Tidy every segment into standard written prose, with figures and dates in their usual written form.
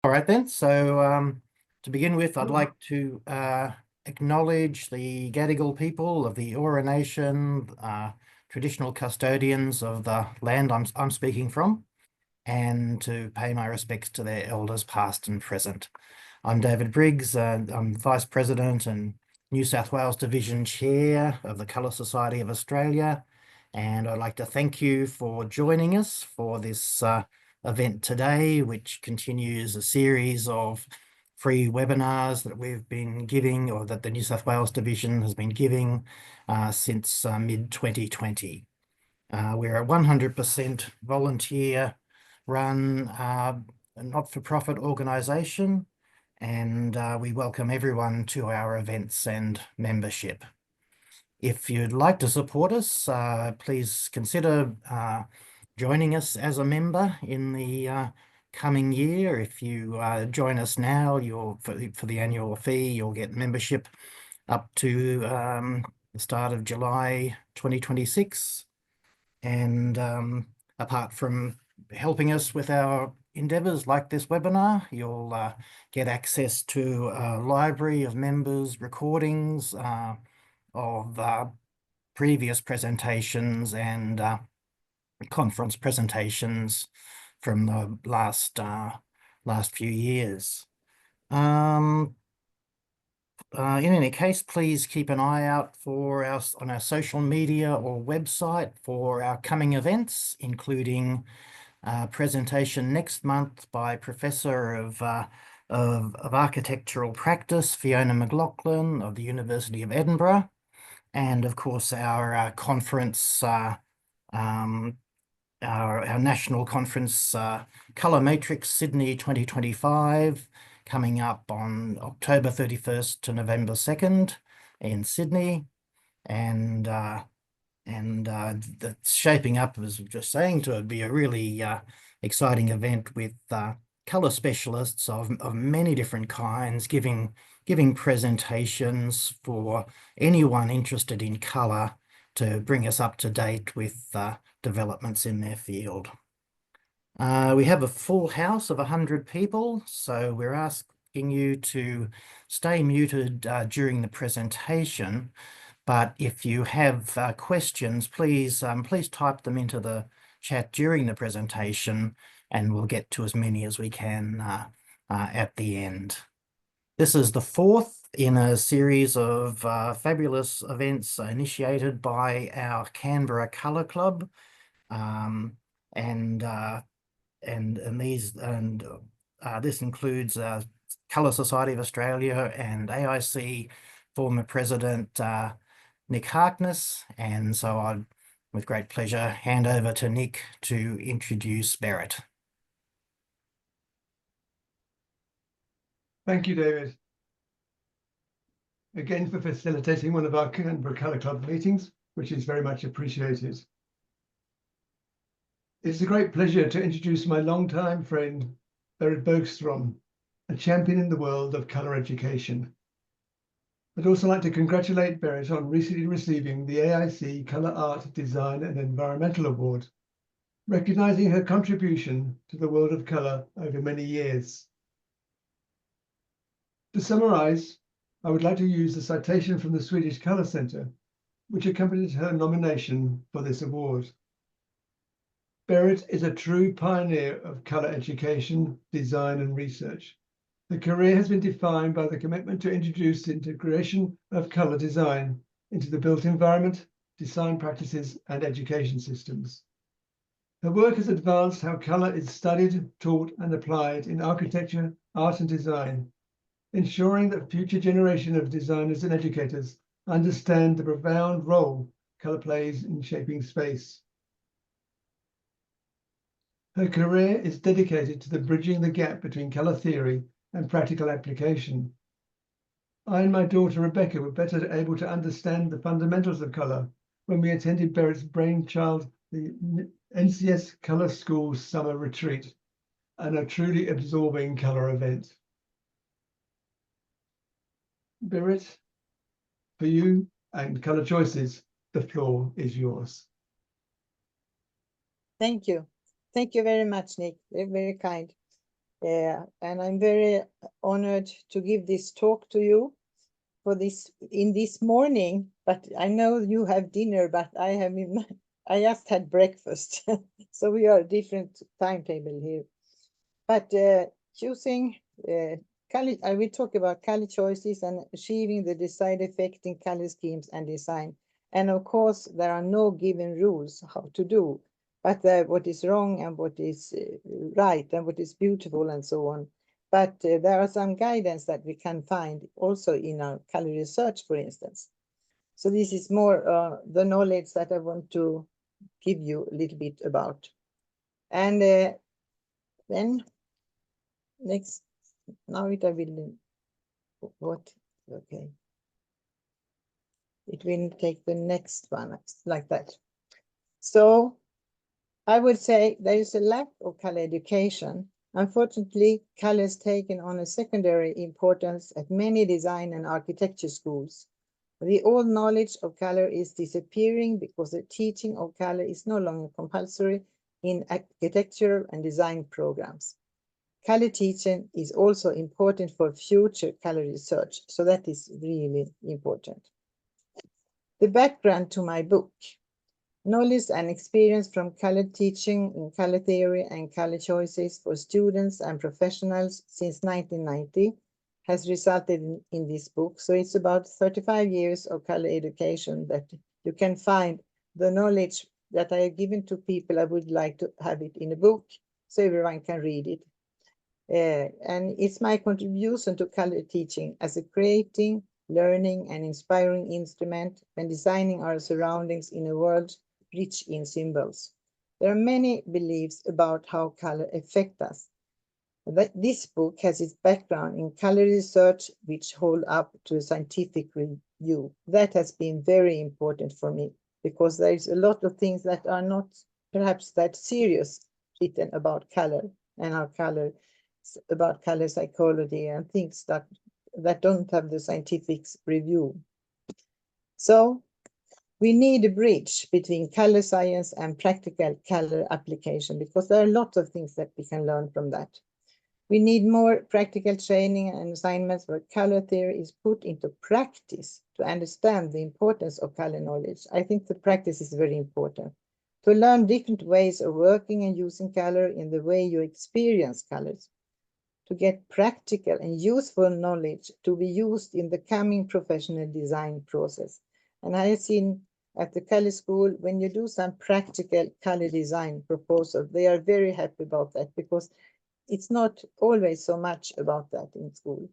All right then. So to begin with, I'd like to acknowledge the Gadigal people of the Eora Nation, traditional custodians of the land I'm speaking from, and to pay my respects to their elders past and present. I'm David Briggs. I'm Vice President and New South Wales Division Chair of the Colour Society of Australia, and I'd like to thank you for joining us for this event today, which continues a series of free webinars that we've been giving, or that the New South Wales Division has been giving since mid-2020. We're a 100% volunteer-run not-for-profit organisation, and we welcome everyone to our events and membership. If you'd like to support us, please consider joining us as a member in the coming year. If you join us now, for the annual fee, you'll get membership up to the start of July 2026. And apart from helping us with our endeavours like this webinar, you'll get access to a library of members' recordings of previous presentations and conference presentations from the last few years. In any case, please keep an eye out for on our social media or website for our coming events, including a presentation next month by Professor of Architectural Practice, Fiona McLaughlin of the University of Edinburgh, and of course our conference, our national conference, Colour Matrix Sydney 2025, coming up on October 31st to November 2nd in Sydney. And that's shaping up, as we were just saying, to be a really exciting event with colour specialists of many different kinds giving presentations for anyone interested in colour to bring us up to date with developments in their field. We have a full house of 100 people, so we're asking you to stay muted during the presentation. But if you have questions, please type them into the chat during the presentation, and we'll get to as many as we can at the end. This is the fourth in a series of fabulous events initiated by our Canberra Colour Club, this includes Colour Society of Australia and AIC former President Nick Harkness, and so I'd, with great pleasure, hand over to Nick to introduce Berit. Thank you, David, again for facilitating one of our Canberra Colour Club meetings, which is very much appreciated. It's a great pleasure to introduce my longtime friend, Berit Bergstrom, a champion in the world of colour education. I'd also like to congratulate Berit on recently receiving the AIC Colour Art, Design and Environmental Award, recognising her contribution to the world of colour over many years. To summarise, I would like to use the citation from the Swedish Colour Centre, which accompanied her nomination for this award. Berit is a true pioneer of colour education, design and research. Her career has been defined by the commitment to introduce the integration of colour design into the built environment, design practices and education systems. Her work has advanced how colour is studied, taught and applied in architecture, art and design, ensuring that future generations of designers and educators understand the profound role colour plays in shaping space. Her career is dedicated to bridging the gap between colour theory and practical application. I and my daughter Rebecca were better able to understand the fundamentals of colour when we attended Berit's brainchild, the NCS Colour School Summer Retreat, and a truly absorbing colour event. Berit, for you and Colour Choices, the floor is yours. Thank you. Thank you very much, Nick. Very, very kind. and I'm very honored to give this talk to you for this in this morning. But I know you have dinner, but I have I just had breakfast, so we are different timetable here. But choosing color, I will talk about color choices and achieving the desired effect in color schemes and design. And of course, there are no given rules how to do, but what is wrong and what is right and what is beautiful and so on. But there are some guidance that we can find also in our color research, for instance. So this is more the knowledge that I want to give you a little bit about. And then next, now it I will, what, okay. It will take the next one like that. So I would say there is a lack of color education. Unfortunately, color is taken on a secondary importance at many design and architecture schools. The old knowledge of color is disappearing because the teaching of color is no longer compulsory in architectural and design programs. Color teaching is also important for future color research, so that is really important. The background to my book. Knowledge and experience from color teaching in color theory and color choices for students and professionals since 1990 has resulted in this book. So it's about 35 years of color education that you can find the knowledge that I have given to people. I would like to have it in a book so everyone can read it. And it's my contribution to color teaching as a creating, learning, and inspiring instrument when designing our surroundings in a world rich in symbols. There are many beliefs about how color affects us. This book has its background in color research, which hold up to a scientific review. That has been very important for me because there is a lot of things that are not perhaps that serious written about color and our color, about color psychology and things that don't have the scientific review. So we need a bridge between color science and practical color application because there are lots of things that we can learn from that. We need more practical training and assignments where color theory is put into practice to understand the importance of color knowledge. I think the practice is very important. To learn different ways of working and using color in the way you experience colors. To get practical and useful knowledge to be used in the coming professional design process. And I have seen at the color school, when you do some practical color design proposal, they are very happy about that because it's not always so much about that in school.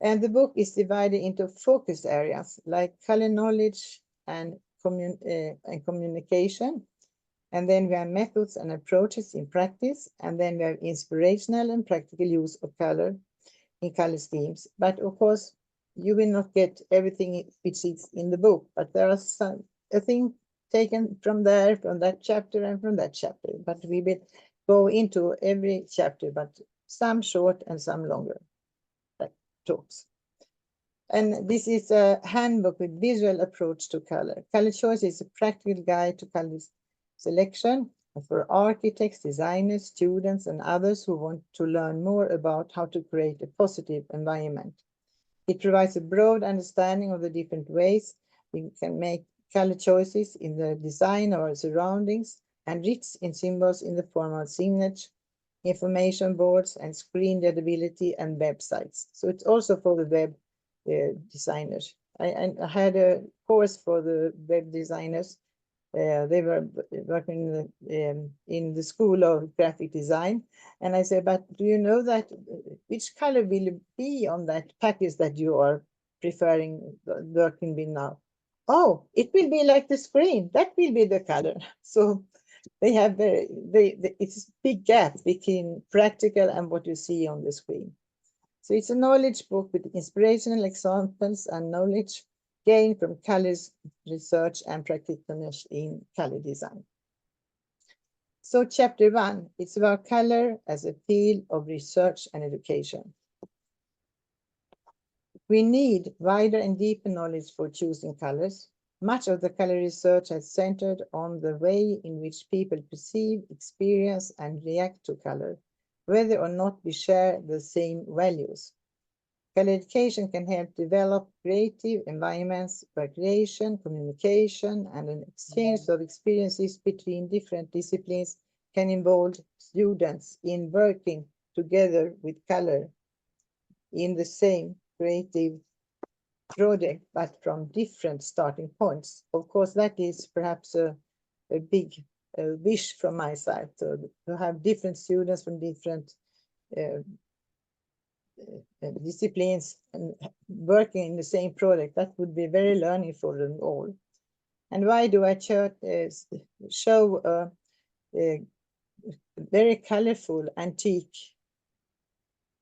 And the book is divided into focus areas like color knowledge and communication. And then we have methods and approaches in practice. And then we have inspirational and practical use of color in color schemes. But of course, you will not get everything which is in the book, but there are some things taken from there, from that chapter and from that chapter. But we will go into every chapter, but some short and some longer talks. And this is a handbook with visual approach to color. Color choice is a practical guide to color selection for architects, designers, students, and others who want to learn more about how to create a positive environment. It provides a broad understanding of the different ways we can make color choices in the design of our surroundings and rich in symbols in the form of signage, information boards, and screen readability and websites. So it's also for the web designers. I had a course for the web designers. They were working in the School of Graphic Design. And I said, but do you know that which color will it be on that package that you are preferring working with now? Oh, it will be like the screen. That will be the color. So they have it's a big gap between practical and what you see on the screen. So it's a knowledge book with inspirational examples and knowledge gained from colors research and practitioners in color design. So chapter 1, it's about color as a field of research and education. We need wider and deeper knowledge for choosing colors. Much of the color research has centered on the way in which people perceive, experience, and react to color. whether or not we share the same values. Color education can help develop creative environments where creation, communication, and an exchange of experiences between different disciplines can involve students in working together with color in the same creative project, but from different starting points. Of course, that is perhaps a big wish from my side, to have different students from different disciplines and working in the same project. That would be very learning for them all. And why do I show a very colorful antique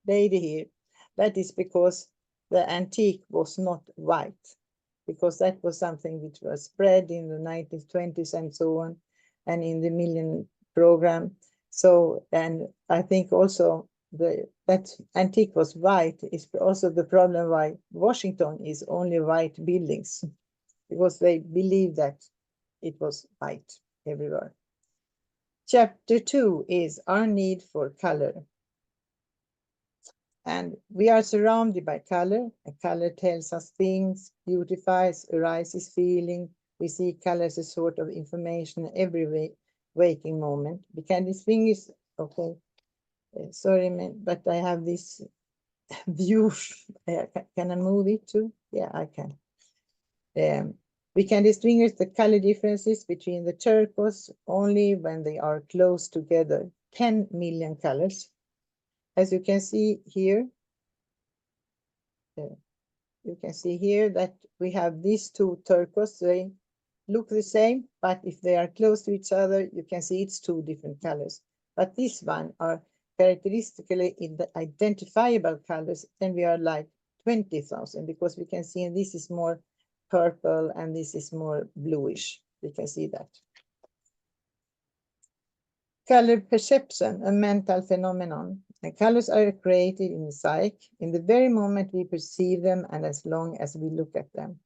lady here? That is because the antique was not white, because that was something which was spread in the 1920s and so on, and in the Millennium Program. So, and I think also that antique was white is also the problem why Washington is only white buildings, because they believe that it was white everywhere. Chapter 2 is our need for color. And we are surrounded by color, and color tells us things, beautifies, arises feeling. We see color as a sort of information every waking moment. We can distinguish, okay, sorry, but I have this view. Can I move it too? Yeah, I can. We can distinguish the color differences between the turquoise only when they are close together. 10 million colors. As you can see here, you can see here that we have these two turquoise. They look the same, but if they are close to each other, you can see it's two different colors. But this one are characteristically identifiable colors, and we are like 20,000, because we can see this is more purple and this is more bluish. We can see that. Color perception, a mental phenomenon. And colors are created in the psyche in the very moment we perceive them and as long as we look at them.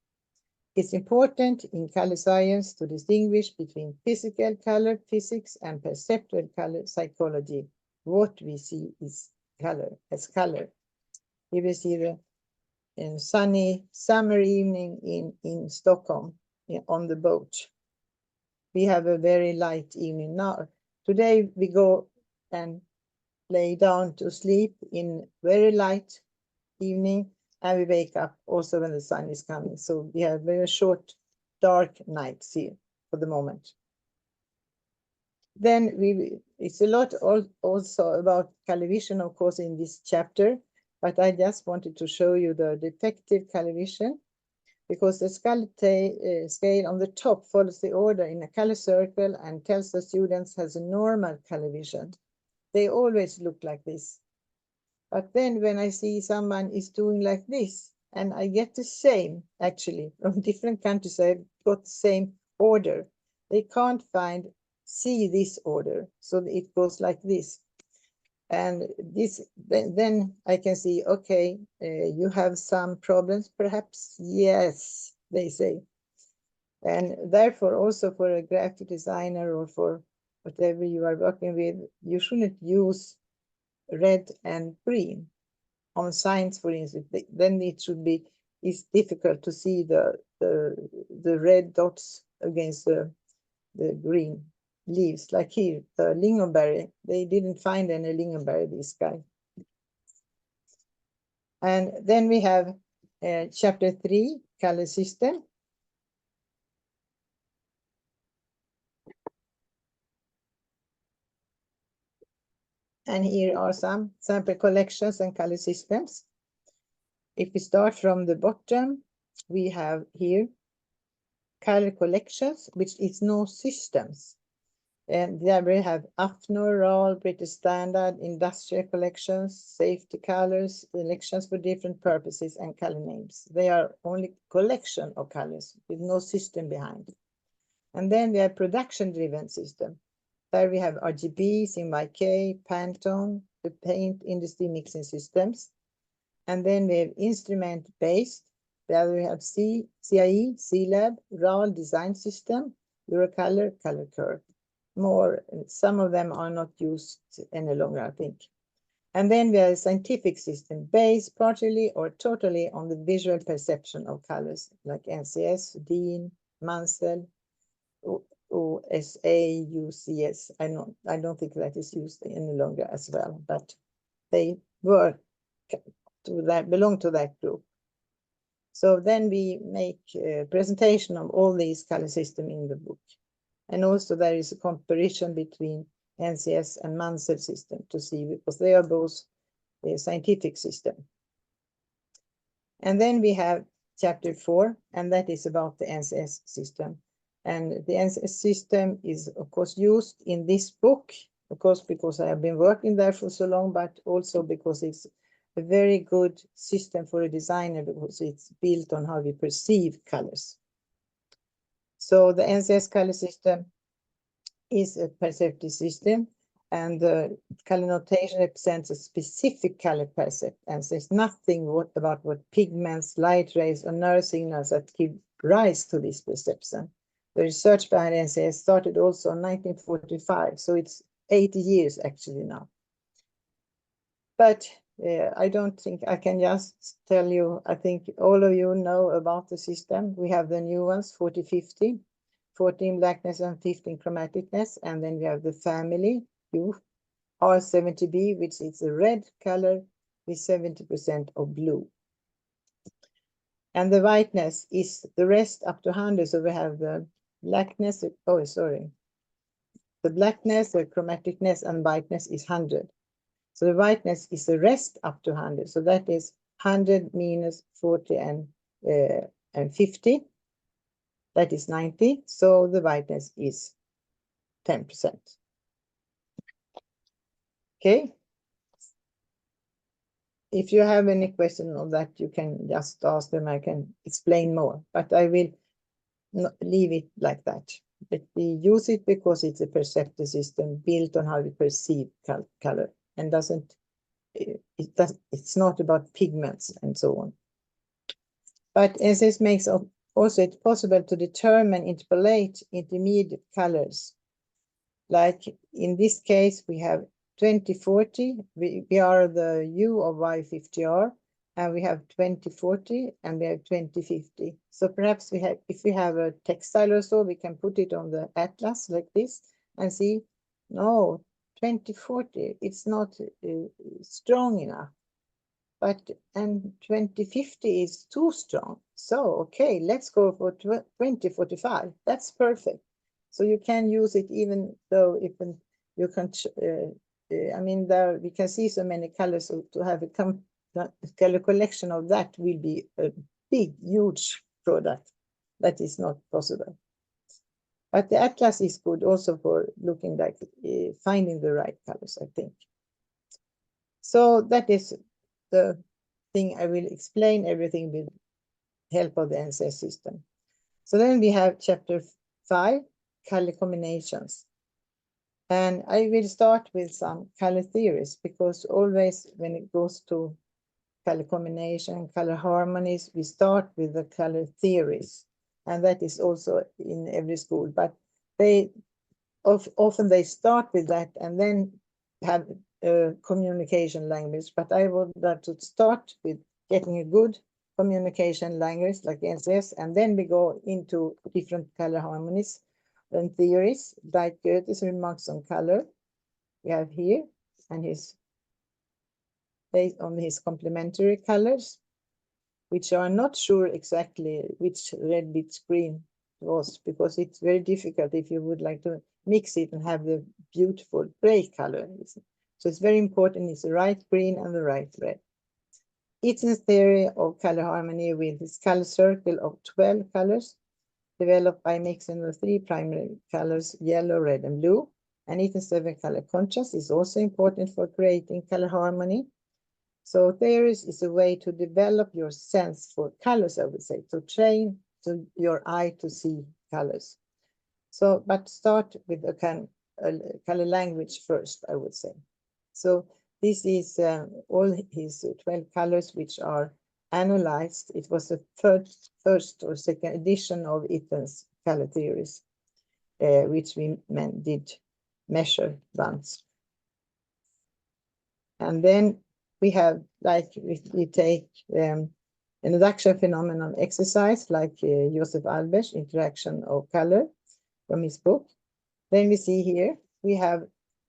It's important in color science to distinguish between physical color physics and perceptual color psychology. What we see is color as color. Here we see the sunny summer evening in Stockholm on the boat. We have a very light evening now. Today we go and lay down to sleep in very light evening, and we wake up also when the sun is coming. So we have very short, dark nights here for the moment. Then it's a lot also about color vision, of course, in this chapter, but I just wanted to show you the defective color vision, because the scale on the top follows the order in a color circle and tells the students has a normal color vision. They always look like this. But then when I see someone is doing like this, and I get the same, actually, from different countries, I've got the same order. They can't see this order, so it goes like this. And this, then I can see, okay, you have some problems, perhaps. Yes, they say. And therefore, also for a graphic designer or for whatever you are working with, you shouldn't use red and green on signs, for instance. Then it should be, it's difficult to see the red dots against the green leaves. Like here, the lingonberry, they didn't find any lingonberry, this guy. And then we have chapter 3, color system. And here are some sample collections and color systems. If we start from the bottom, we have here color collections, which is no systems. And there we have AFNOR, RAL, British Standard, industrial collections, safety colors, elections for different purposes, and color names. They are only collection of colors with no system behind. And then we have production-driven system. There we have RGB, CMYK, Pantone, the paint industry mixing systems. And then we have instrument-based. There we have CIE, C-Lab, RAL design system, Eurocolor, color curve. Some of them are not used any longer, I think. And then we have a scientific system based partially or totally on the visual perception of colors, like NCS, Dean, Mansell, OSA, UCS. I don't think that is used any longer as well, but they were belong to that group. So then we make a presentation of all these color systems in the book. And also there is a comparison between NCS and Mansell system to see, because they are both a scientific system. And then we have chapter 4, and that is about the NCS system. And the NCS system is, of course, used in this book, of course, because I have been working there for so long, but also because it's a very good system for a designer, because it's built on how we perceive colors. So the NCS color system is a perceptive system, and the color notation represents a specific color percept and says nothing about what pigments, light rays, or nerve signals that give rise to this perception. The research behind NCS started also in 1945, so it's 80 years actually now. But I don't think I can just tell you, I think all of you know about the system. We have the new ones, 40-50, 14 blackness and 15 chromaticness, and then we have the family, R70B, which is a red color with 70% of blue. And the whiteness is the rest up to 100, so we have the blackness, the blackness, the chromaticness, and whiteness is 100. So the whiteness is the rest up to 100. So that is 100 minus 40 and 50. That is 90. So the whiteness is 10%. Okay. If you have any question on that, you can just ask them. I can explain more, but I will not leave it like that. But we use it because it's a perceptive system built on how we perceive color, and it's not about pigments and so on. But NCS makes also it possible to determine, interpolate intermediate colors. Like in this case, we have 2040, we are the U of Y50R, and we have 2040, and we have 2050. So perhaps if we have a textile or so, we can put it on the atlas like this and see, no, 2040, it's not strong enough. And 2050 is too strong. So, okay, let's go for 2045. That's perfect. So you can use it even though you can, I mean, we can see so many colors, so to have a color collection of that will be a big, huge product. That is not possible. But the atlas is good also for looking like finding the right colors, I think. So that is the thing. I will explain everything with help of the NCS system. So then we have chapter 5, color combinations. And I will start with some color theories, because always when it goes to color combination, color harmonies, we start with the color theories. And that is also in every school, but often they start with that and then have a communication language. But I would like to start with getting a good communication language like NCS, and then we go into different color harmonies and theories, like Goethe's remarks on color we have here, and based on his complementary colors, which are not sure exactly which red, which green was, because it's very difficult if you would like to mix it and have the beautiful gray color. So it's very important, it's the right green and the right red. Eaton's theory of color harmony with his color circle of 12 colors, developed by mixing the 3 primary colors, yellow, red, and blue. And Eaton's 7 color contrast is also important for creating color harmony. So theories is a way to develop your sense for colors, I would say, to train your eye to see colors. So, but start with a color language first, I would say. So this is all his 12 colors, which are analyzed. It was the first or second edition of Eaton's color theories, which we did measure once. And then we have, like, we take induction phenomenon exercise, like Joseph Albert's interaction of color from his book. Then we see here, we have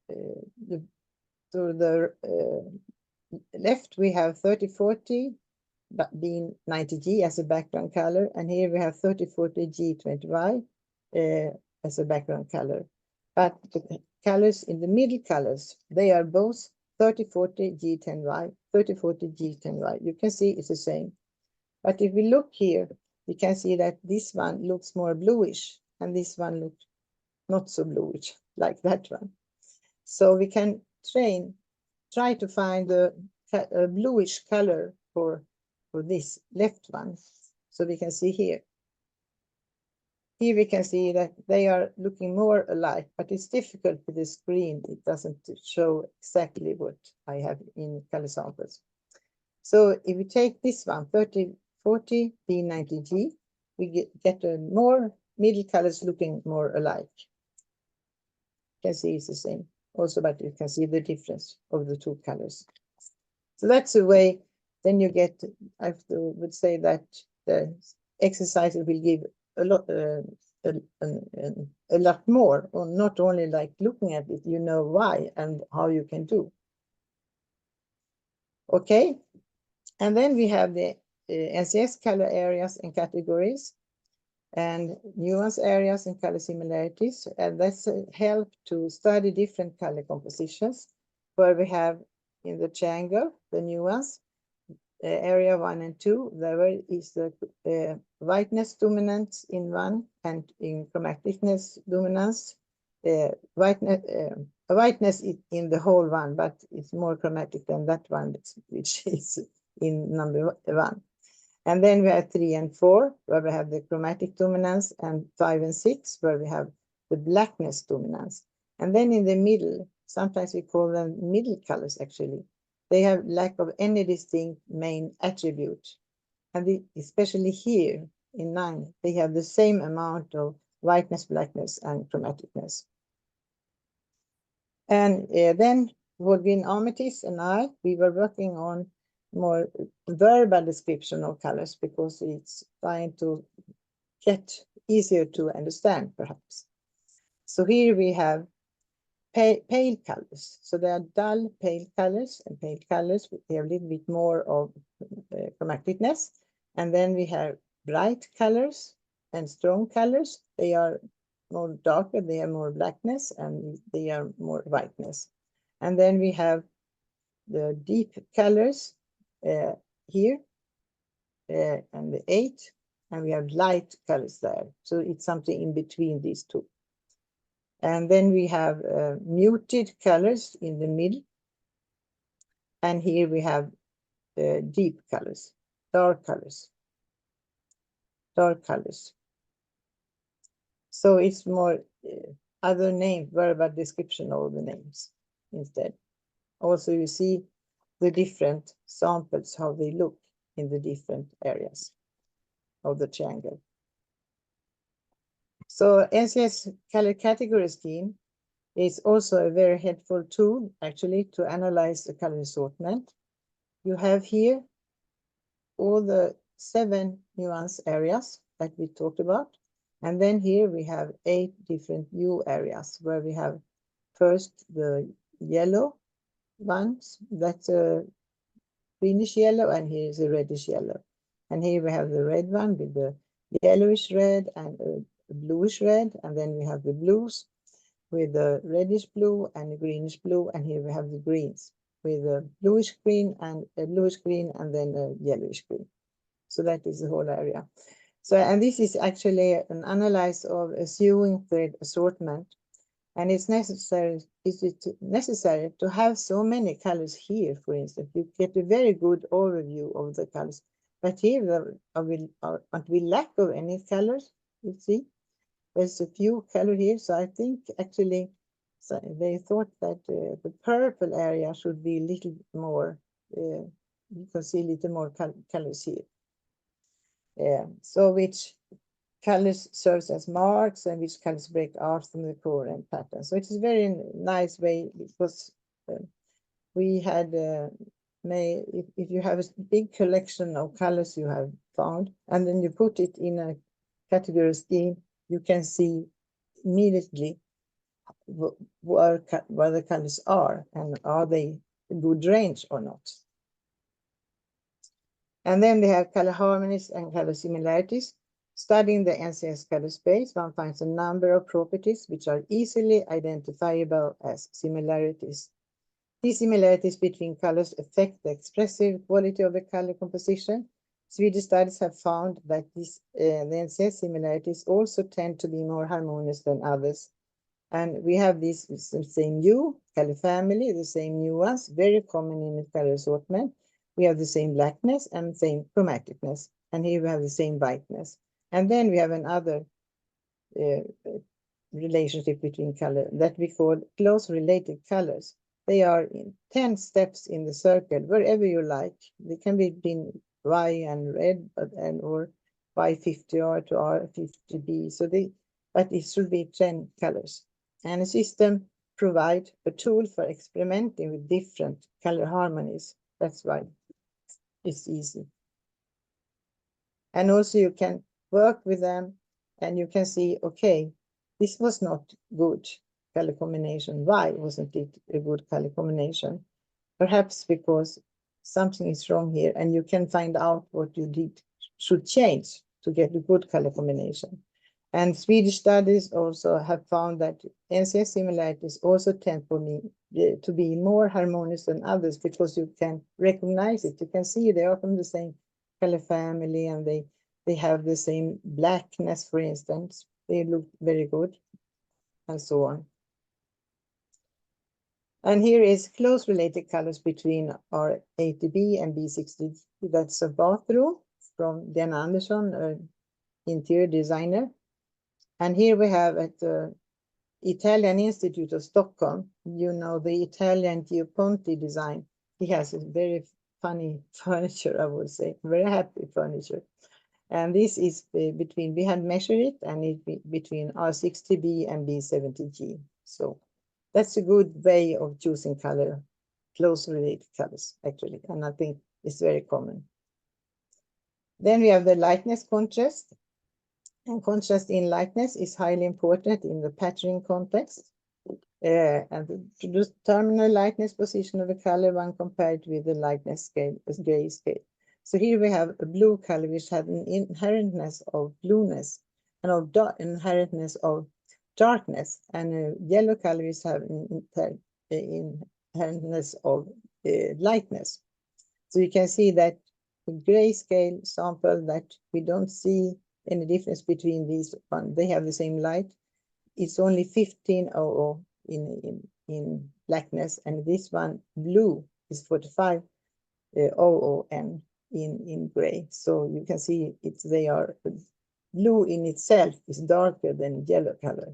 to the left, we have 3040 being 90G as a background color. And here we have 3040 G20Y as a background color. But the colors in the middle colors, they are both 3040 G10Y, 3040 G10Y. You can see it's the same. But if we look here, we can see that this one looks more bluish and this one looks not so bluish like that one. So we can try to find a bluish color for this left one. So we can see here. Here we can see that they are looking more alike, but it's difficult with the screen. It doesn't show exactly what I have in color samples. So if we take this one, 3040 B90G, we get more middle colors looking more alike. You can see it's the same also, but you can see the difference of the two colors. So that's a way. Then you get, I would say that the exercises will give a lot more, or not only like looking at it, you know why and how you can do. Okay, and then we have the NCS color areas and categories, and nuance areas and color similarities, and that's help to study different color compositions, where we have in the triangle the nuance area 1 and 2. There is the whiteness dominance in one, and in chromaticness dominance. Whiteness is in the whole one, but it's more chromatic than that one, which is in number 1. And then we have 3 and 4, where we have the chromatic dominance, and 5 and 6, where we have the blackness dominance. And then in the middle, sometimes we call them middle colors actually. They have lack of any distinct main attribute. And especially here in 9, they have the same amount of whiteness, blackness, and chromaticness. And then Wolfgang Armitage and I, we were working on more verbal description of colors, because it's trying to get easier to understand, perhaps. So here we have pale colors. So there are dull pale colors, and pale colors, we have a little bit more of chromaticness. And then we have bright colors and strong colors. They are more darker, they have more blackness, and they are more whiteness. And then we have the deep colors here, and the 8, and we have light colors there. So it's something in between these two. And then we have muted colors in the middle. And here we have deep colors, dark colors, dark colors. So it's more other name, verbal description of the names instead. Also, you see the different samples, how they look in the different areas of the triangle. So NCS color category scheme is also a very helpful tool, actually, to analyze the color assortment. You have here all the 7 nuance areas that we talked about. And then here we have 8 different hue areas, where we have first the yellow ones, that's a greenish yellow, and here is a reddish yellow. And here we have the red one with the yellowish red and a bluish red, and then we have the blues with the reddish blue and a greenish blue, and here we have the greens with a bluish green and a bluish green, and then a yellowish green. So that is the whole area. So, and this is actually an analysis of a sewing thread assortment. And it's necessary, is it necessary to have so many colors here, for instance? You get a very good overview of the colors. But here, aren't we lack of any colors? You see, there's a few colors here. So I think actually, so they thought that the purple area should be a little more, you can see a little more colors here. So which colors serves as marks, and which colors break out from the core and pattern. So it is a very nice way, because we had if you have a big collection of colors you have found, and then you put it in a category scheme, you can see immediately where the colors are and are they a good range or not. And then we have color harmonies and color similarities. Studying the NCS color space, one finds a number of properties which are easily identifiable as similarities. These similarities between colors affect the expressive quality of the color composition. Swedish studies have found that the NCS similarities also tend to be more harmonious than others. And we have this same hue, color family, the same nuance, very common in the color assortment. We have the same blackness and same chromaticness. And here we have the same whiteness. And then we have another relationship between color that we call close related colors. They are in 10 steps in the circle, wherever you like. They can be between Y and red, or Y50R to R50B. But it should be 10 colors. And a system provides a tool for experimenting with different color harmonies. That's why it's easy. And also you can work with them and you can see, okay, this was not good color combination. Why wasn't it a good color combination? Perhaps because something is wrong here, and you can find out what you should change to get a good color combination. And Swedish studies also have found that NCS similarities also tend to be more harmonious than others, because you can recognize it. You can see they are from the same color family, and they have the same blackness, for instance. They look very good, and so on. And here is close related colors between R80B and B60. That's a bathroom from Dan Andersson, an interior designer. And here we have at the Italian Institute of Stockholm, you know, the Italian Gio Ponti design. He has a very funny furniture, I would say, very happy furniture. And this is between, we had measured it, and it's between R60B and B70G. So that's a good way of choosing color, close related colors, actually. And I think it's very common. Then we have the lightness contrast. And contrast in lightness is highly important in the patterning context. And to determine the lightness position of a color, one compared with the lightness scale, gray scale. So here we have a blue color which has an inherentness of blueness and of inherentness of darkness, and a yellow color which has an inherentness of lightness. So you can see that the gray scale sample, that we don't see any difference between these one. They have the same light. It's only 1500 in blackness, and this one blue is 4500 N in gray. So you can see they are blue in itself is darker than yellow color.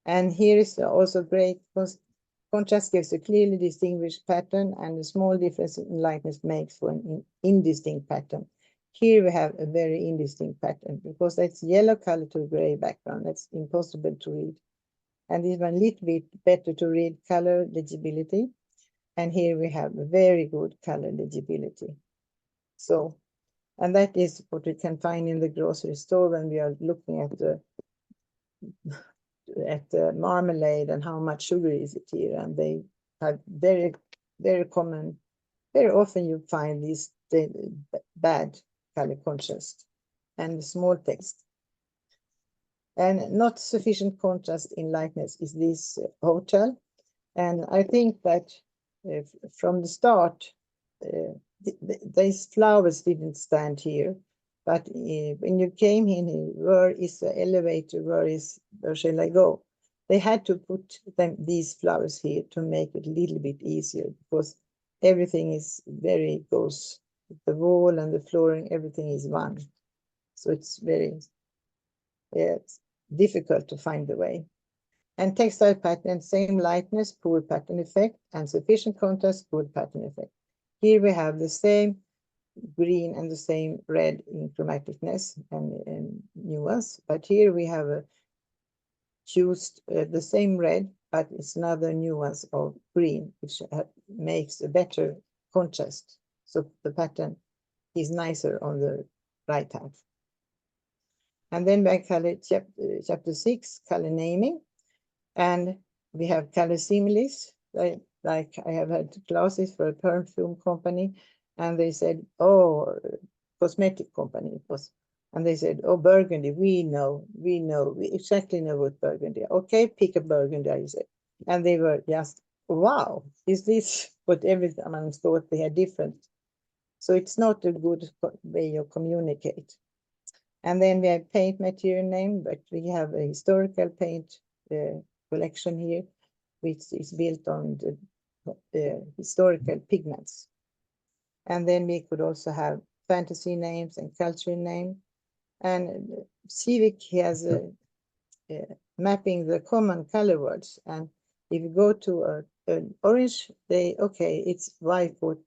And here is also great contrast gives a clearly distinguished pattern, and a small difference in lightness makes for an indistinct pattern. Here we have a very indistinct pattern because that's yellow color to gray background. That's impossible to read. And this one a little bit better to read color legibility. And here we have a very good color legibility. So, and that is what we can find in the grocery store when we are looking at the marmalade and how much sugar is it here. And they have very, very common, very often you find these bad color contrast and small text. And not sufficient contrast in lightness is this hotel. And I think that from the start, these flowers didn't stand here. But when you came in, where is the elevator? Where shall I go? They had to put these flowers here to make it a little bit easier, because everything is goes, the wall and the flooring, everything is one. So it's very difficult to find the way. And textile pattern, same lightness, poor pattern effect, and sufficient contrast, good pattern effect. Here we have the same green and the same red in chromaticness and nuance, but here we have choose the same red but it's another nuance of green, which makes a better contrast. So the pattern is nicer on the right hand. And then by color, chapter 6, color naming. And we have color similes. Like I have had classes for a perfume company, and they said, oh, cosmetic company it was. And they said, oh, burgundy, we exactly know what burgundy. Okay, pick a burgundy, I said. And they were just, wow, is this what everyone thought they had different? So it's not a good way of communicate. And then we have paint material name, but we have a historical paint collection here, which is built on the historical pigments. And then we could also have fantasy names and cultural name. And Civic has mapping the common color words. And if you go to an orange, it's Y40R,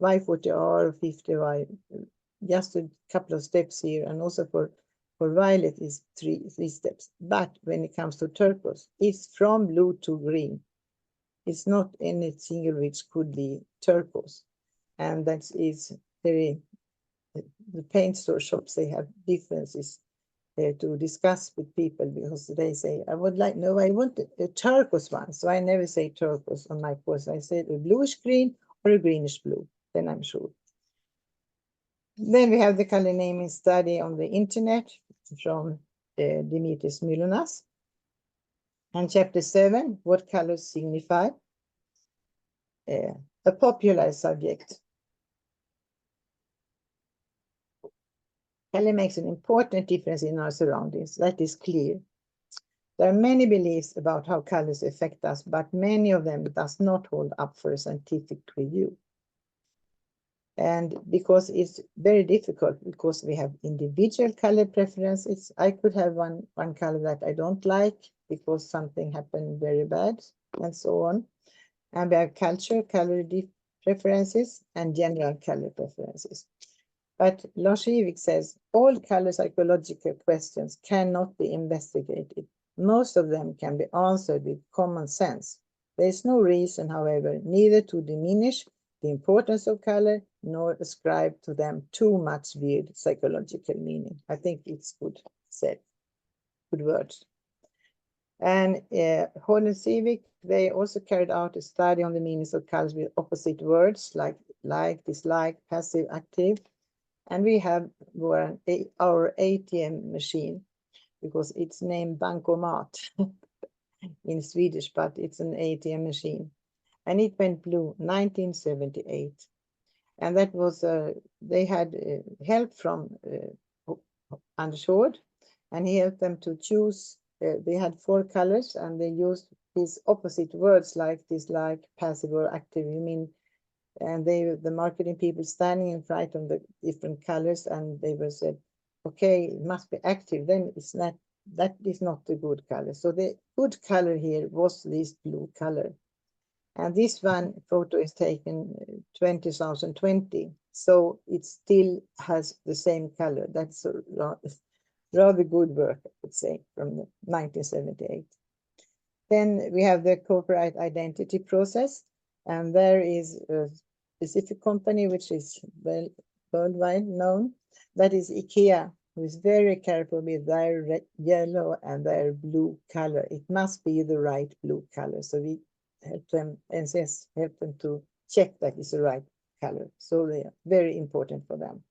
50Y, just a couple of steps here. And also for violet is three steps. But when it comes to turquoise, it's from blue to green. It's not any single which could be turquoise. And that is very, the paint store shops, they have differences to discuss with people, because they say, I want a turquoise one. So I never say turquoise on my course. I say a bluish green or a greenish blue, then I'm sure. Then we have the color naming study on the internet from Dimitris Mylonas. And chapter 7, what colors signify? A popular subject. Color makes an important difference in our surroundings. That is clear. There are many beliefs about how colors affect us, but many of them does not hold up for a scientific review. And because it's very difficult, because we have individual color preferences. I could have one color that I don't like because something happened very bad, and so on. And we have color preferences, and general color preferences. But Lars says all color psychological questions cannot be investigated. Most of them can be answered with common sense. There is no reason, however, neither to diminish the importance of color nor ascribe to them too much weird psychological meaning. I think it's good said, good words. And Horn and Civic, they also carried out a study on the meanings of colors with opposite words like dislike, passive, active. And we have our ATM machine, because it's named Bankomat in Swedish, but it's an ATM machine. And it went blue 1978. And that was, they had help from Anders Hård, and he helped them to choose. They had 4 colors, and they used these opposite words like dislike, passive, or active. You mean, and the marketing people standing in front of the different colors, and they were said, okay, it must be active, then it's not, that is not the good color. So the good color here was this blue color. And this one photo is taken 2020, so it still has the same color. That's a rather good work, I would say, from 1978. Then we have the corporate identity process, and there is a specific company which is worldwide known. That is IKEA, who is very careful with their yellow and their blue color. It must be the right blue color. So we help them, NCS help them to check that it's the right color. So they are very important for them.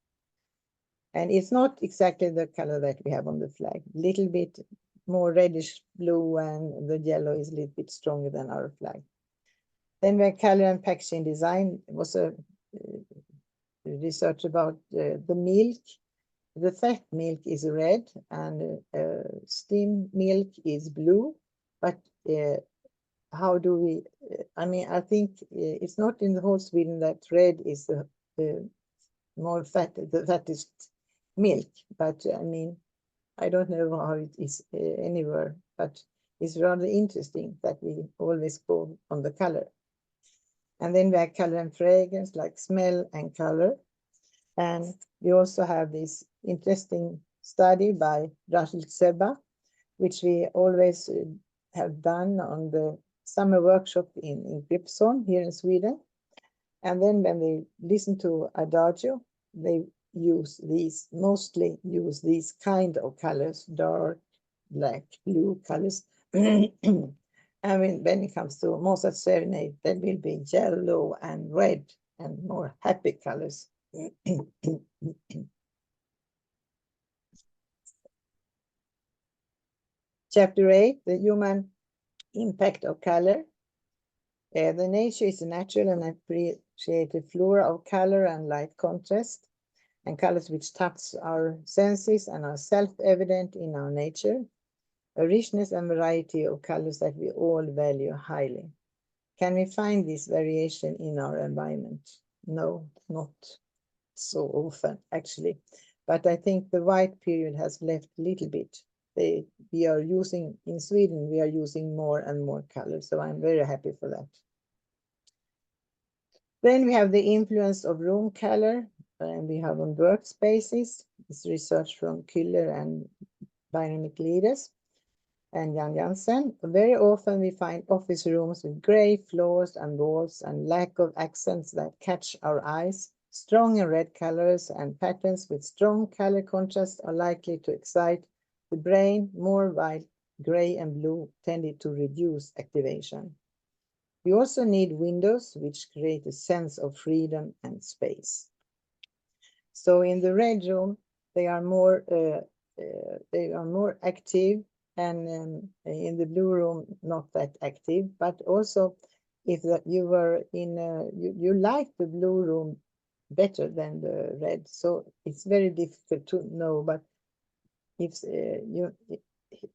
And it's not exactly the color that we have on the flag. Little bit more reddish blue, and the yellow is a little bit stronger than our flag. Then we have color and packaging design. It was a research about the milk. The fat milk is red, and steamed milk is blue. But how do we, I think it's not in the whole Sweden that red is the more fat, the fattest milk. But I don't know how it is anywhere, but it's rather interesting that we always go on the color. And then we have color and fragrance, like smell and color. And we also have this interesting study by Rachel Seba, which we always have done on the summer workshop in Gripsholm here in Sweden. And then when they listen to Adagio, they mostly use these kind of colors, dark, black, blue colors. I mean, when it comes to Mozart's serenade, there will be yellow and red and more happy colors. Chapter 8, the human impact of color. The nature is a natural and appreciated flora of color and light contrast, and colors which touch our senses and are self-evident in our nature. A richness and variety of colors that we all value highly. Can we find this variation in our environment? No, not so often, actually. But I think the white period has left a little bit. We are using, in Sweden, we are using more and more colors, so I'm very happy for that. Then we have the influence of room color, and we have on workspaces. It's research from Kühler and Byron Michaelides and Jan Jansen. Very often we find office rooms with gray floors and walls and lack of accents that catch our eyes. Strong and red colors and patterns with strong color contrast are likely to excite the brain more, while gray and blue tended to reduce activation. We also need windows which create a sense of freedom and space. So in the red room, they are more active, and in the blue room, not that active. But also, if you were in, you like the blue room better than the red, so it's very difficult to know. But if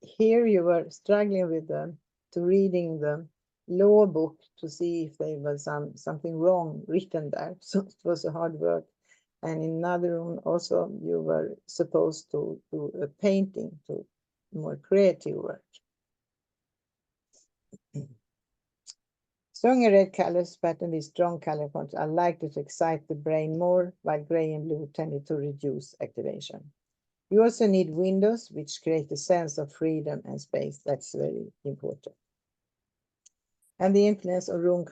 here you were struggling with to reading the law book to see if there was something wrong written there, so it was a hard work. And in another room also you were supposed to do a painting, to more creative work. Stronger red colors patterned with strong color contrast are likely to excite the brain more, while gray and blue tended to reduce activation. You also need windows which create a sense of freedom and space. That's very important. And the influence of room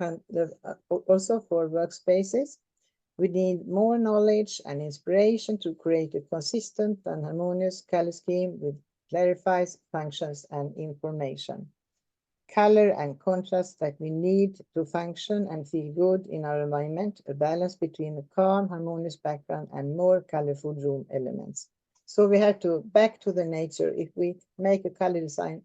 also for workspaces. We need more knowledge and inspiration to create a consistent and harmonious color scheme which clarifies functions and information. Color and contrast that we need to function and feel good in our environment, a balance between a calm, harmonious background and more colorful room elements. So we have to back to the nature. If we make a color design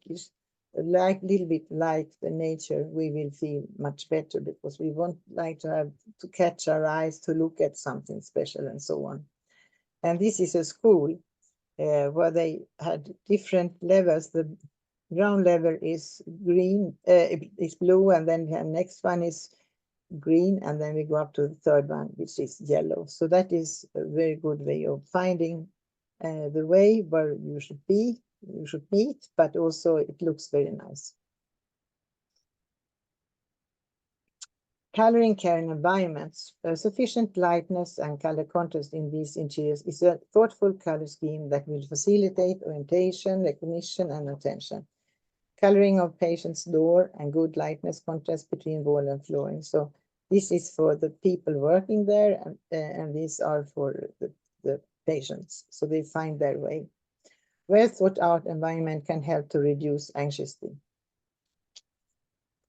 like little bit like the nature, we will feel much better, because we won't like to have to catch our eyes to look at something special and so on. And this is a school where they had different levels. The ground level is green, is blue, and then the next one is green, and then we go up to the third one, which is yellow. So that is a very good way of finding the way where you should be, you should meet, but also it looks very nice. Coloring care in environments. Sufficient lightness and color contrast in these interiors is a thoughtful color scheme that will facilitate orientation, recognition, and attention. Coloring of patient's door and good lightness contrast between wall and flooring. So this is for the people working there, and these are for the patients, so they find their way. Well thought out environment can help to reduce anxiety.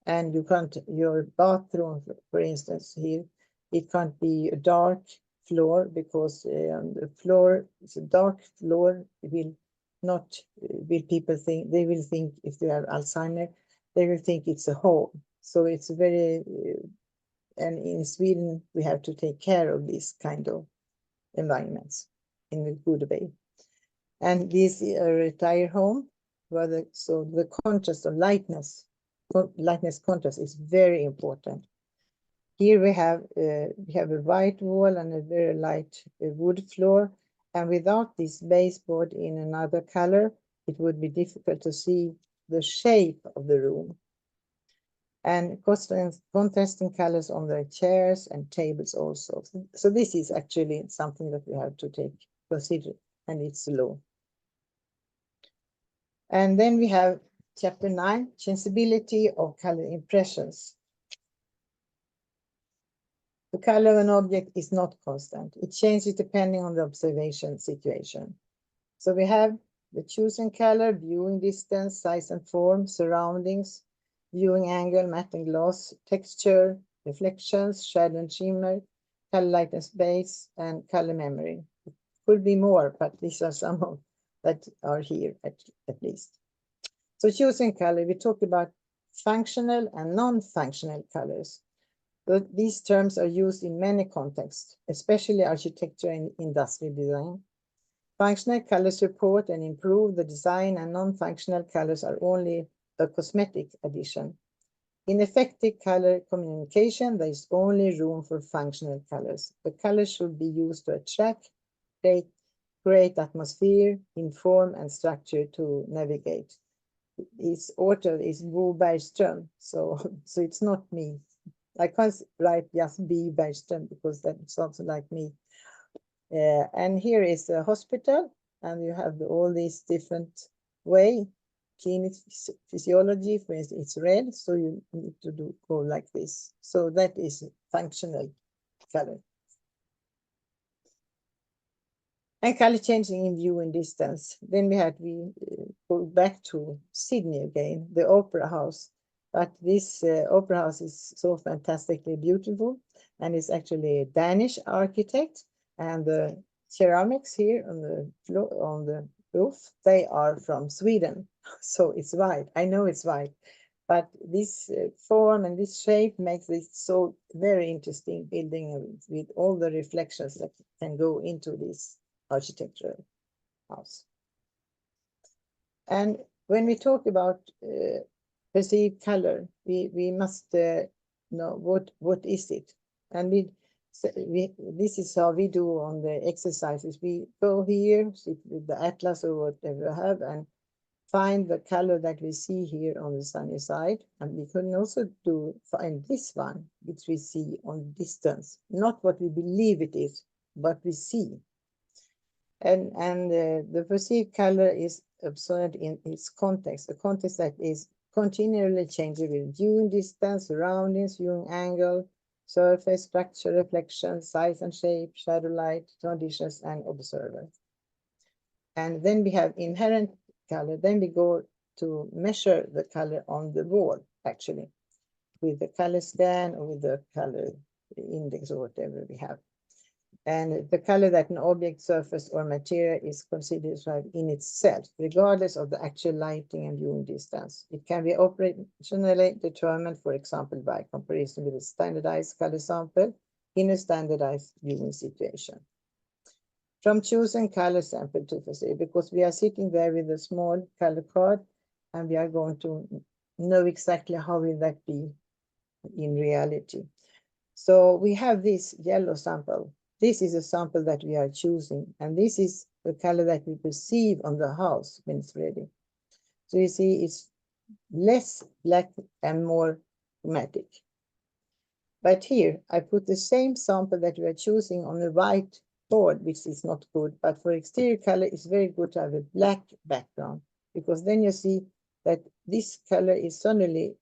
And you can't, your bathroom, for instance, here, it can't be a dark floor, because the floor is a dark floor. Will people think, they will think, if they have Alzheimer, they will think it's a hole. So it's very, and in Sweden, we have to take care of this kind of environments in a good way. And this is a retire home, where so the contrast of lightness contrast is very important. Here we have a white wall and a very light wood floor, and without this baseboard in another color, it would be difficult to see the shape of the room. And contrasting colors on the chairs and tables also. So this is actually something that we have to consider, and it's law. And then we have Chapter 9, changeability of color impressions. The color of an object is not constant. It changes depending on the observation situation. So we have the chosen color, viewing distance, size and form, surroundings, viewing angle, matte and gloss, texture, reflections, shadow and shimmer, color lightness base, and color memory. It could be more, but these are some of that are here at least. So choosing color, we talk about functional and non-functional colors. But these terms are used in many contexts, especially architecture and industrial design. Functional colors support and improve the design, and non-functional colors are only a cosmetic addition. In effective color communication, there is only room for functional colors. The colors should be used to attract, create atmosphere, inform, and structure to navigate. His author is Berit Bergstrom, so it's not me. I can't write just B. Bergstrom because that sounds like me. And here is a hospital, and you have all these different way. Clinic physiology, for instance, it's red, so you need to go like this. So that is functional color. And color changing in view and distance. Then we go back to Sydney again, the Opera House. But this Opera House is so fantastically beautiful, and it's actually a Danish architect. And the ceramics here on the floor, on the roof, they are from Sweden. So it's white. I know it's white, but this form and this shape makes it so very interesting building with all the reflections that can go into this architectural house. And when we talk about perceived color, we must know what is it. And this is how we do on the exercises. We go here, sit with the atlas or whatever we have, and find the color that we see here on the sunny side. And we can also find this one, which we see on distance, not what we believe it is, but we see. And the perceived color is observed in its context, a context that is continually changing with viewing distance, surroundings, viewing angle, surface, structure, reflection, size and shape, shadow, light, conditions, and observer. And then we have inherent color. Then we go to measure the color on the wall, actually, with the color scan or with the color index or whatever we have. And the color that an object, surface, or material is considered in itself, regardless of the actual lighting and viewing distance. It can be operationally determined, for example, by comparison with a standardized color sample in a standardized viewing situation. From choosing color sample to facade, because we are sitting there with a small color card, and we are going to know exactly how will that be in reality. So we have this yellow sample. This is a sample that we are choosing, and this is the color that we perceive on the house when it's ready. So you see, it's less black and more chromatic. But here, I put the same sample that we are choosing on the white board, which is not good, but for exterior color, it's very good to have a black background, because then you see that this color is suddenly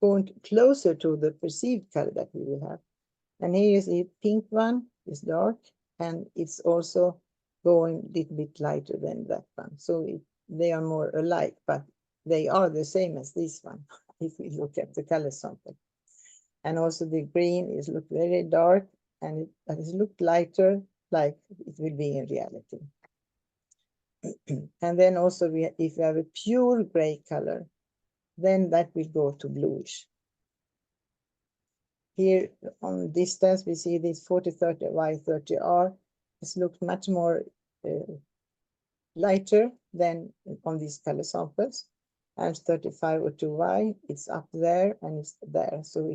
going closer to the perceived color that we will have. And here is the pink one, is dark, and it's also going a little bit lighter than that one. So they are more alike, but they are the same as this one, if we look at the color sample. And also the green is look very dark, and it has looked lighter, like it will be in reality. And then also, if we have a pure gray color, then that will go to bluish. Here on distance, we see this 4030 Y30R. It's looked much more lighter than on these color samples. And 3502Y, it's up there and it's there. So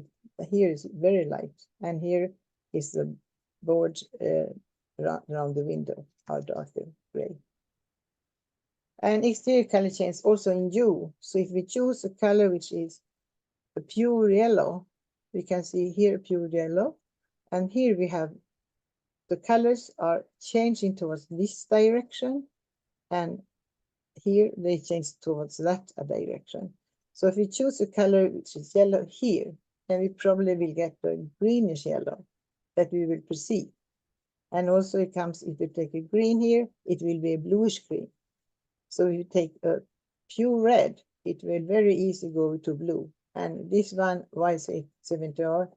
here is very light. And here is the board around the window, are darker gray. And exterior color change also in hue. So if we choose a color which is a pure yellow, we can see here pure yellow, and here we have the colors are changing towards this direction, and here, they change towards that direction. So if we choose a color which is yellow here, then we probably will get a greenish yellow that we will perceive. And also it comes, if you take a green here, it will be a bluish green. So if you take a pure red, it will very easily go to blue. And this one, Y70R,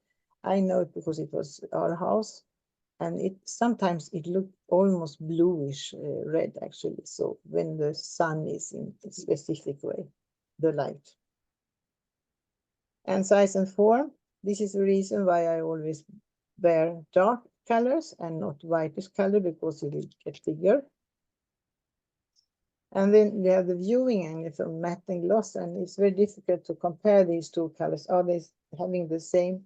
I know it because it was our house. And sometimes it looked almost bluish red, actually. So when the sun is in a specific way, the light. And size and form, this is the reason why I always wear dark colors and not whitish color, because it will get bigger. And then we have the viewing angle from matte and gloss, and it's very difficult to compare these two colors. Are they having the same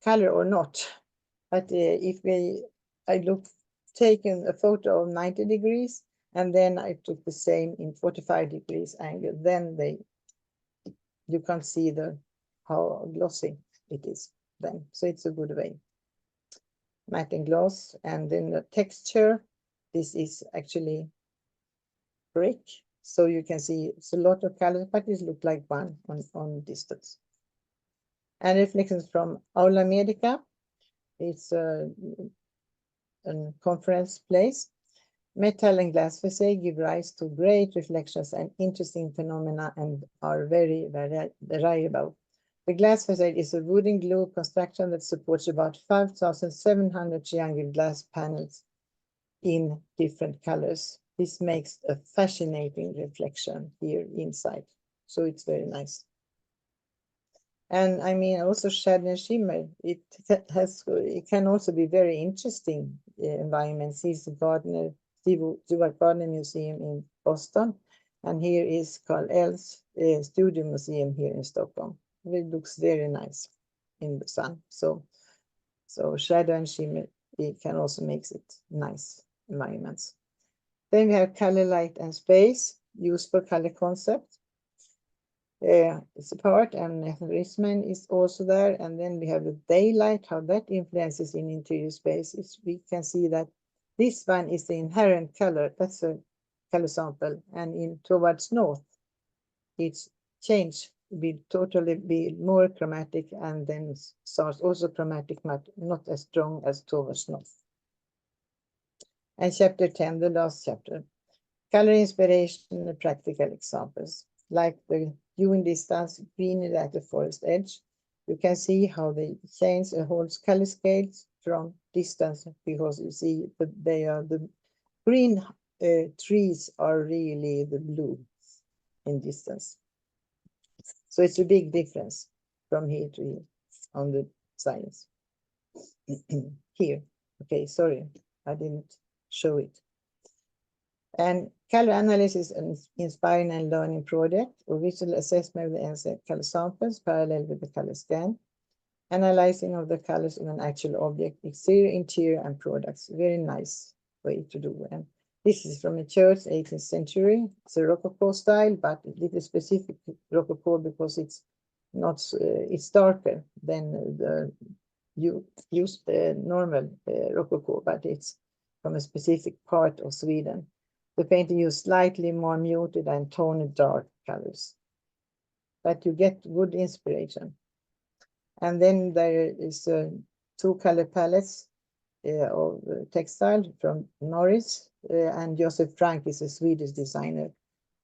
color or not? But if I taken a photo of 90 degrees, and then I took the same in 45 degrees angle, then you can't see how glossy it is then. So it's a good way. Matte and gloss, and then the texture. This is actually brick, so you can see it's a lot of colors, but it looks like one on distance. And reflections from Aula Medica. It's a conference place. Metal and glass facade give rise to great reflections and interesting phenomena, and are very variable. The glass facade is a wooden glue construction that supports about 5,700 triangular glass panels in different colors. This makes a fascinating reflection here inside. So it's very nice. And I mean, also shadow and shimmer, it can also be very interesting environments. Here's the Stewart Gardner Museum in Boston. And here is Carl L's Studio Museum here in Stockholm. It looks very nice in the sun. So shadow and shimmer, it can also make it nice environments. Then we have color, light, and space, used for color concept. It's a part, and Risman is also there. And then we have the daylight, how that influences in interior spaces. We can see that this one is the inherent color. That's a color sample. And towards north, it's changed, will totally be more chromatic, and then starts also chromatic, but not as strong as towards north. And chapter 10, the last chapter, color inspiration and practical examples, like the viewing distance, greenery at the forest edge. You can see how they change a whole color scales from distance, because you see that they are the green trees are really the blue in distance. So it's a big difference from here to here on the science. Here, okay, sorry, I didn't show it. And color analysis and inspiring and learning project, or visual assessment of the NZ color samples parallel with the color scan. Analyzing of the colors of an actual object, exterior, interior, and products. Very nice way to do. And this is from a church, 18th century. It's a Rococo style, but it is specific Rococo because it's not. It's darker than the normal Rococo, but it's from a specific part of Sweden. The painting used slightly more muted and toned dark colors, but you get good inspiration. And then there is two color palettes of textile from Norris, and Joseph Frank is a Swedish designer.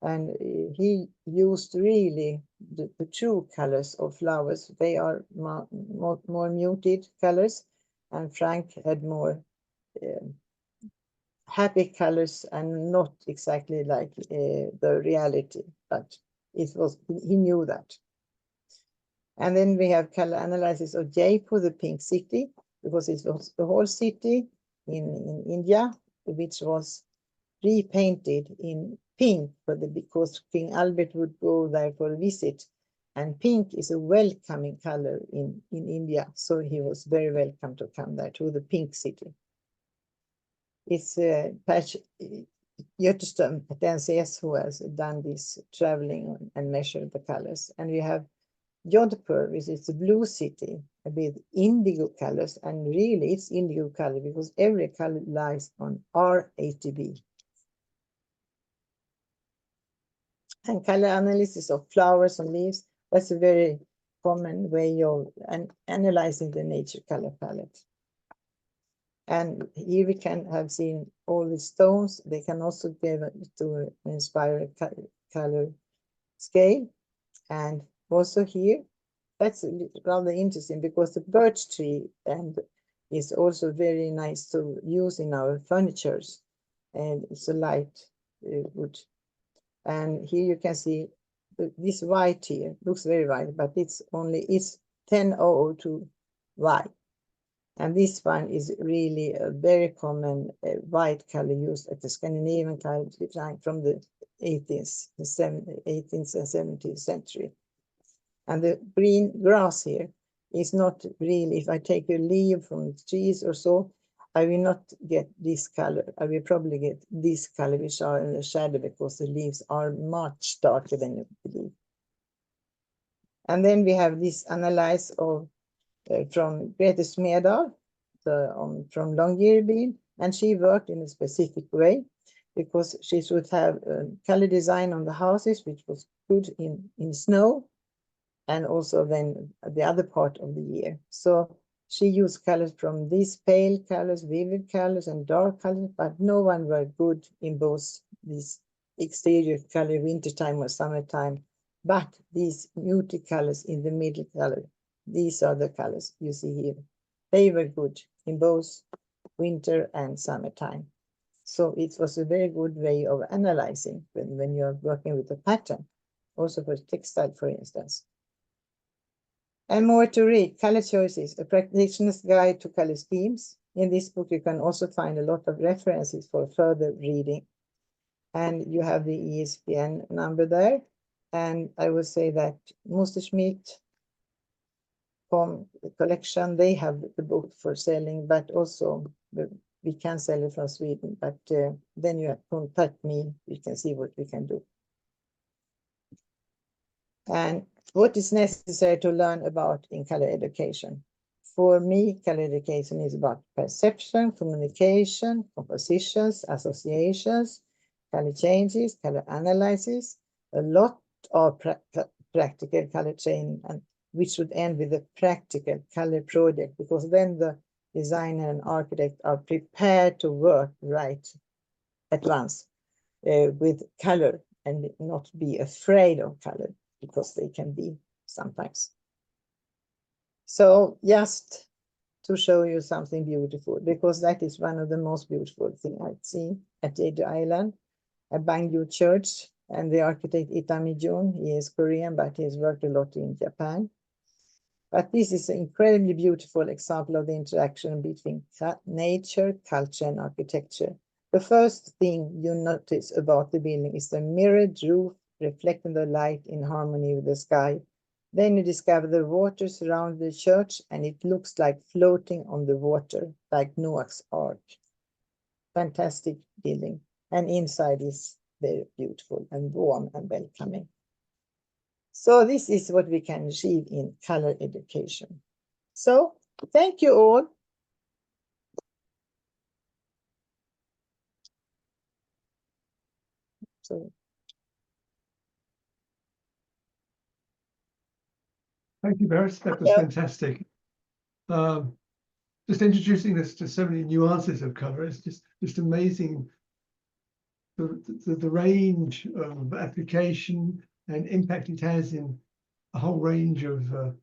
And he used really the true colors of flowers. They are more muted colors, and Frank had more happy colors, and not exactly like the reality, but he knew that. And then we have color analysis of Jaipur, the pink city, because it was the whole city in India, which was repainted in pink because King Albert would go there for a visit. And pink is a welcoming color in India. So he was very welcome to come there to the pink city. It's Götterström at NCS who has done this traveling and measured the colors. And we have Jodhpur, which is the blue city with indigo colors, and really it's indigo color because every color lies on RATB. And color analysis of flowers and leaves, that's a very common way of analyzing the nature color palette. And here we can have seen all the stones. They can also give to inspire a color scale. And also here, that's rather interesting because the birch tree and is also very nice to use in our furnitures. And it's a light wood. And here you can see this white here looks very white, but it's 1002 white. And this one is really a very common white color used at the Scandinavian color design from the 18th and 17th century. And the green grass here is not really, if I take a leaf from the trees or so, I will not get this color. I will probably get this color, which are in the shadow because the leaves are much darker than you believe. And then we have this analysis of from Grete Smedal from Longyearbyen, and she worked in a specific way because she should have color design on the houses, which was good in snow, and also then the other part of the year. So she used colors from these pale colors, vivid colors, and dark colors, but no one were good in both these exterior color, wintertime or summertime. But these muted colors in the middle color, these are the colors you see here. They were good in both winter and summertime. So it was a very good way of analyzing when you're working with a pattern, also for textile, for instance. And more to read, Color Choices, a practitioner's guide to color schemes. In this book, you can also find a lot of references for further reading. And you have the ISBN number there. And I would say that Musterschmidt collection, they have the book for selling, but also we can sell it from Sweden. But then you contact me, we can see what we can do. And what is necessary to learn about in color education? For me, color education is about perception, communication, compositions, associations, color changes, color analysis, a lot of practical color training, and which should end with a practical color project, because then the designer and architect are prepared to work right at once with color and not be afraid of color, because they can be sometimes. So just to show you something beautiful, because that is one of the most beautiful things I've seen at Jeju Island, a Bangju church, and the architect Itami Jun, he is Korean, but he has worked a lot in Japan. But this is an incredibly beautiful example of the interaction between nature, culture, and architecture. The first thing you notice about the building is the mirrored roof reflecting the light in harmony with the sky. Then you discover the water surrounds the church, and it looks like floating on the water, like Noah's Ark. Fantastic building. And inside is very beautiful and warm and welcoming. So this is what we can achieve in color education. So thank you all. So, thank you, Berit. That was fantastic. Just introducing us to so many nuances of color. It's just amazing the range of application and impact it has in a whole range of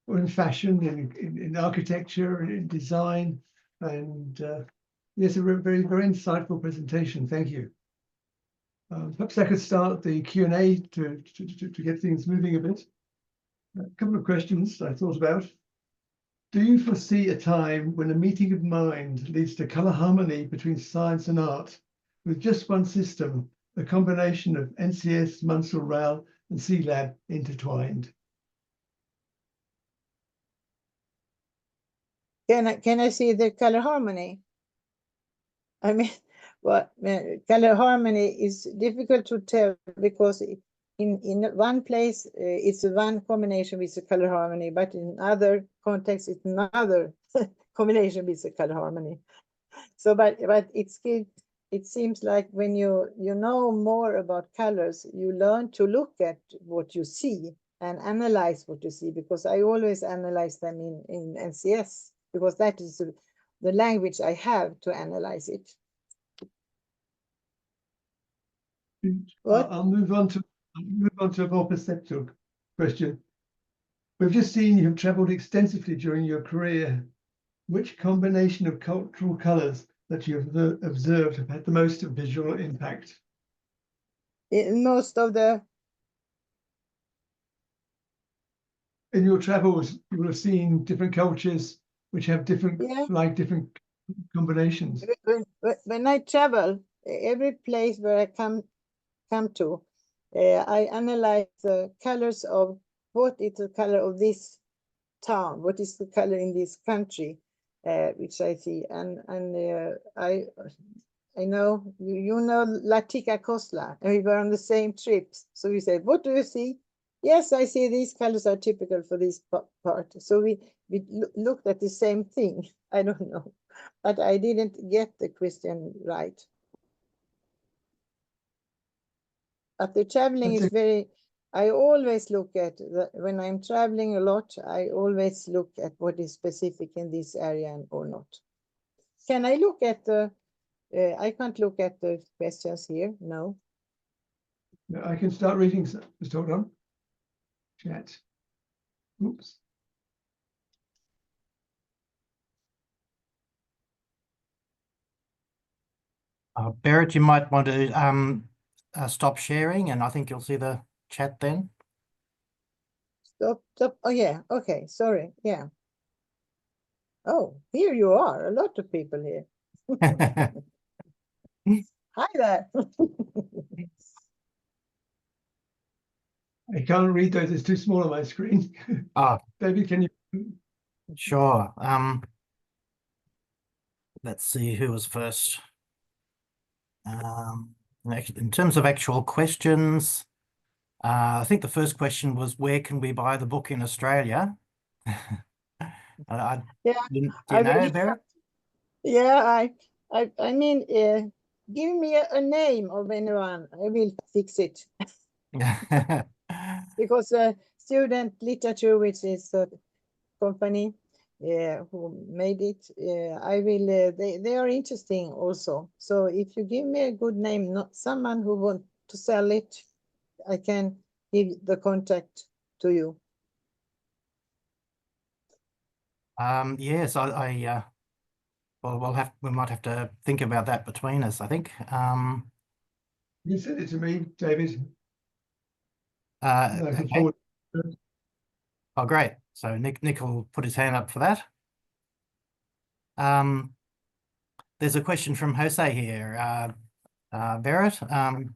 in fashion, in architecture, and in design. And yes, a very, very insightful presentation. Thank you. Perhaps I could start the Q&A to get things moving a bit. A couple of questions I thought about. Do you foresee a time when a meeting of mind leads to color harmony between science and art with just one system, a combination of NCS, Munsell Rao, and C-Lab intertwined? Can I see the color harmony? I mean, what color harmony is difficult to tell, because in one place it's one combination with the color harmony, but in other contexts it's another combination with the color harmony. So, but it's good. it seems like when you know more about colors, you learn to look at what you see and analyze what you see, because I always analyze them in NCS, because that is the language I have to analyze it. What? I'll move on to a more perceptual question. We've just seen you have travelled extensively during your career. Which combination of cultural colours that you have observed have had the most visual impact? In most of the, In your travels, you will have seen different cultures which have different, yeah, different combinations. when I travel, every place where I come to, I analyze the colors of what is the color of this town, what is the color in this country, which I see, and I know you know Latika Kosla, and we were on the same trips. So we said, "What do you see?" Yes, I see these colors are typical for this part. So we looked at the same thing. I don't know, but I didn't get the question right. But the traveling is very, I always look at, when I'm traveling a lot, I always look at what is specific in this area or not. Can I look at the, I can't look at the questions here, no. I can start reading. Just hold on. Chat. Oops. Berit, you might want to stop sharing, and I think you'll see the chat then. Stop. Oh yeah, okay, sorry, yeah. Oh, here you are, a lot of people here. Hi there. I can't read those, it's too small on my screen. Oh, David, can you? sure. Let's see who was first. In terms of actual questions, I think the first question was, where can we buy the book in Australia? Yeah, do you know, Berit? yeah, I mean, give me a name of anyone, I will fix it. Because student literature, which is a company who made it, I will, they are interesting also. So if you give me a good name, not someone who want to sell it, I can give the contact to you. Yes, well, we might have to think about that between us, I think. You send it to me, David. Okay. Oh, great. So Nick will put his hand up for that. There's a question from Jose here, Berit.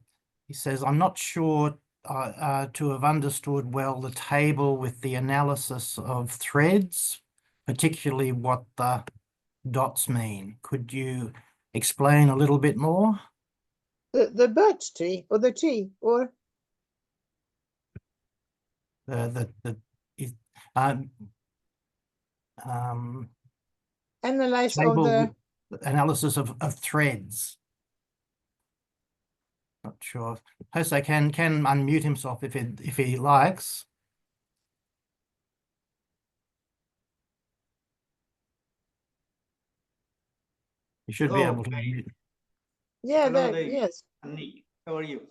He says, I'm not sure to have understood well the table with the analysis of threads, particularly what the dots mean. Could you explain a little bit more? The birch tree or the tree or analyze of the analysis of threads. Not sure. Jose can unmute himself if he likes. You should be able to unmute. Yeah, Hello, there, yes. Nick, how are you?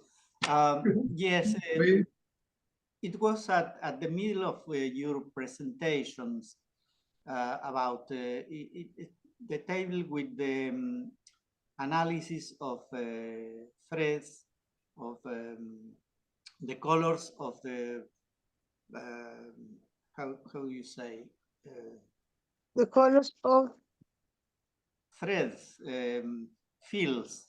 Yes, it was at the middle of your presentations about the table with the analysis of threads, of the colors of the, how you say? The colors of threads, fields.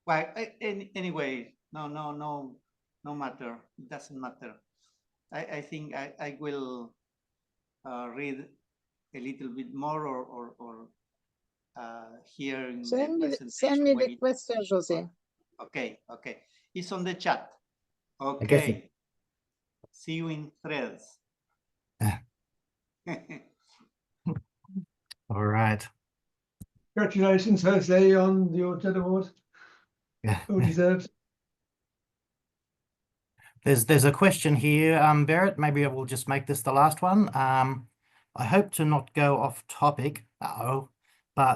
Well, anyway, no matter. It doesn't matter. I think I will read a little bit more or hear in send the me presentation. the question, Jose. Okay. It's on the chat. Okay. See you in threads. All right. Congratulations, Jose, on your TED Award. Yeah. Well deserved. There's a question here, Berit. Maybe I will just make this the last one. I hope to not go off topic, but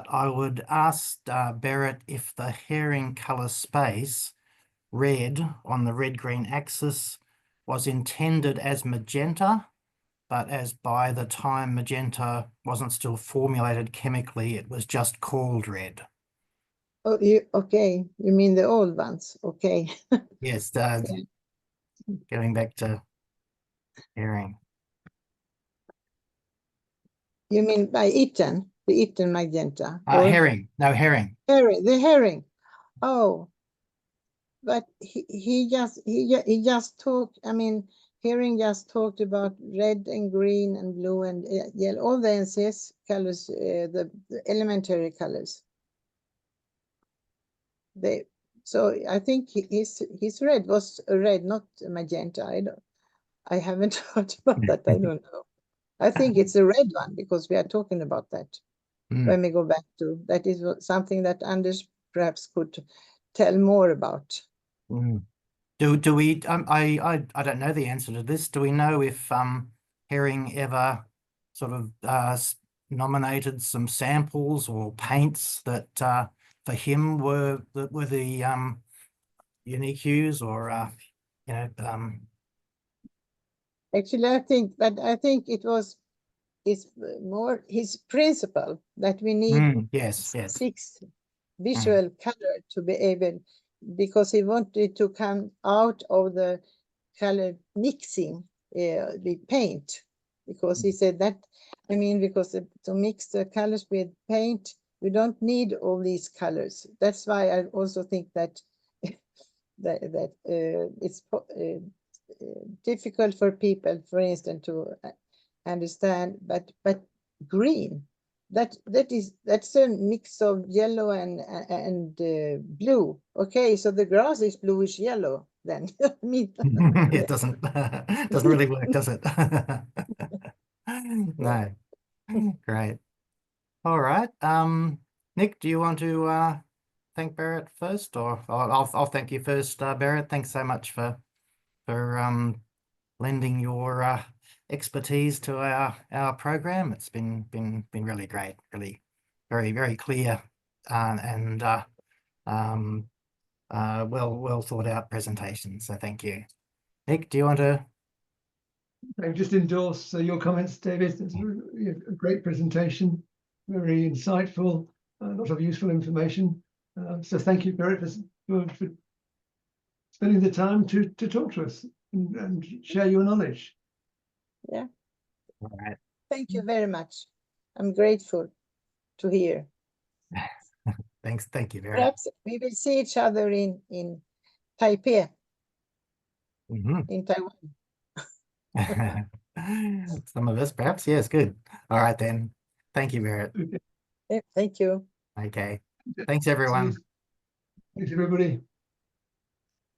I would ask Berit if the herring color space, red on the red-green axis, was intended as magenta, but as by the time magenta wasn't still formulated chemically, it was just called red. Oh, okay. You mean the old ones? Okay. Yes, going back to herring. You mean by eaten, the eaten magenta? Or Herring, no, herring. herring, the herring. Oh, but he just talked. I mean, herring just talked about red and green and blue and yellow, all the NCS colors, the elementary colors. So I think his red was a red, not a magenta. I haven't heard about that. I don't know. I think it's a red one because we are talking about that. When we go back to that is something that Anders perhaps could tell more about. Do we? I don't know the answer to this. Do we know if Herring ever sort of nominated some samples or paints that for him were the unique hues, or you know? Actually, I think it was more his principle that we need yes. 6 visual color to be able, because he wanted to come out of the color mixing the paint, because he said that, I mean, because to mix the colors with paint, we don't need all these colors. That's why I also think that it's difficult for people, for instance, to understand, but green, that's a mix of yellow and blue. Okay, so the grass is bluish yellow then. I mean, It doesn't really work, does it? No. Great. All right. Nick, do you want to thank Berit first, or I'll thank you first, Berit. Thanks so much for lending your expertise to our program. It's been really great, really very clear and well thought out presentation. So thank you. Nick, do you want to? I just endorse your comments, David. It's a great presentation, very insightful, a lot of useful information. So thank you, Berit, for spending the time to talk to us and share your knowledge. Yeah. All right. Thank you very much. I'm grateful to hear. Thanks. Thank you, Berit. Perhaps we will see each other in Taipei, in Taiwan. Some of us, perhaps. Yes, good. All right, then. Thank you, Berit. Yeah, thank you. Okay. Thanks, everyone. Thanks, everybody.